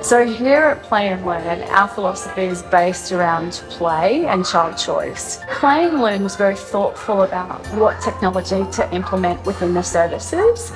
So here at Play and Learn, our philosophy is based around play and child choice. Play and Learn was very thoughtful about what technology to implement within the services.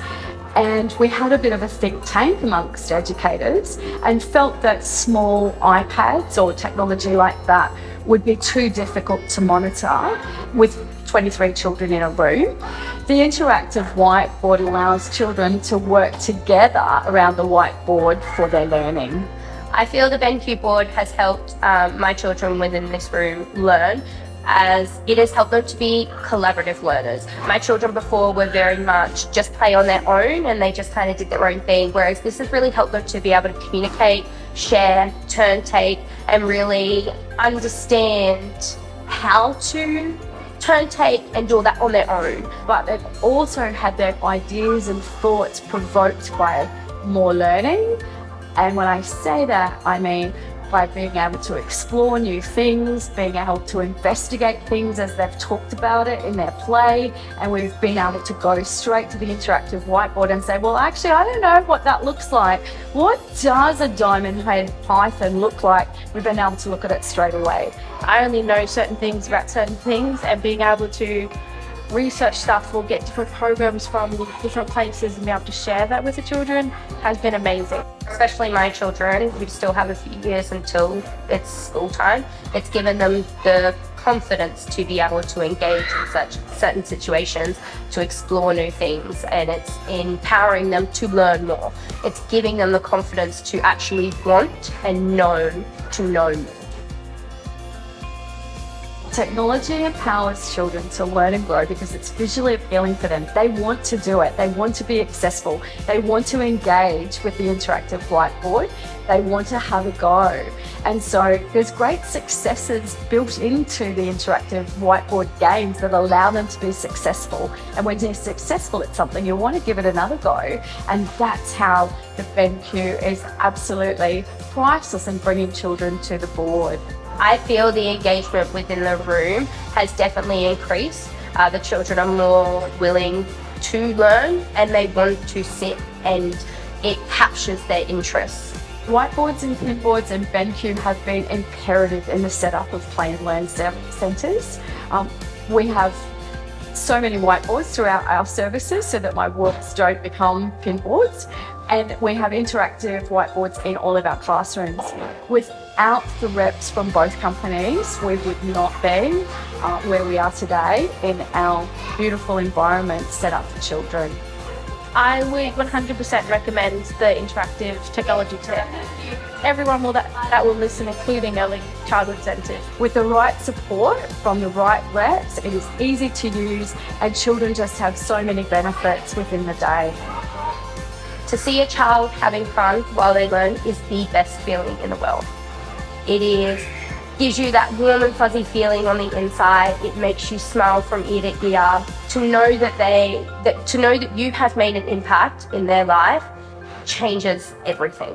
And we had a bit of a think tank amongst educators and felt that small iPads or technology like that would be too difficult to monitor with 23 children in a room. The interactive whiteboard allows children to work together around the whiteboard for their learning. I feel the BenQ board has helped my children within this room learn, as it has helped them to be collaborative learners. My children before were very much just play on their own and they just kind of did their own thing, whereas this has really helped them to be able to communicate, share, turn take, and really understand how to turn take and do all that on their own. But they've also had their ideas and thoughts provoked by more learning. And when I say that, I mean by being able to explore new things, being able to investigate things as they've talked about it in their play, and we've been able to go straight to the interactive whiteboard and say, well, actually, I don't know what that looks like. What does a diamond-head python look like? We've been able to look at it straight away. I only know certain things about certain things, and being able to research stuff or get different programs from different places and be able to share that with the children has been amazing. Especially my children, who still have a few years until it's school time, it's given them the confidence to be able to engage in such certain situations, to explore new things, and it's empowering them to learn more. It's giving them the confidence to actually want and know to know more. Technology empowers children to learn and grow because it's visually appealing for them. They want to do it. They want to be accessible. They want to engage with the interactive whiteboard. They want to have a go. And so there's great successes built into the interactive whiteboard games that allow them to be successful. And when you're successful at something, you want to give it another go. And that's how the BenQ is absolutely priceless in bringing children to the board. I feel the engagement within the room has definitely increased. The children are more willing to learn and they want to sit, and it captures their interests. Whiteboards and Pinboards and BenQ have been imperative in the setup of Play and Learn centres. We have so many whiteboards throughout our services so that my walls don't become pinboards, and we have interactive whiteboards in all of our classrooms. Without the reps from both companies, we would not be where we are today in our beautiful environment set up for children. I would 100% recommend the interactive technology to everyone that will listen, including early childhood centres. With the right support from the right reps, it is easy to use, and children just have so many benefits within the day. To see a child having fun while they learn is the best feeling in the world. It gives you that warm and fuzzy feeling on the inside. It makes you smile from ear to ear. To know that you have made an impact in their life changes everything.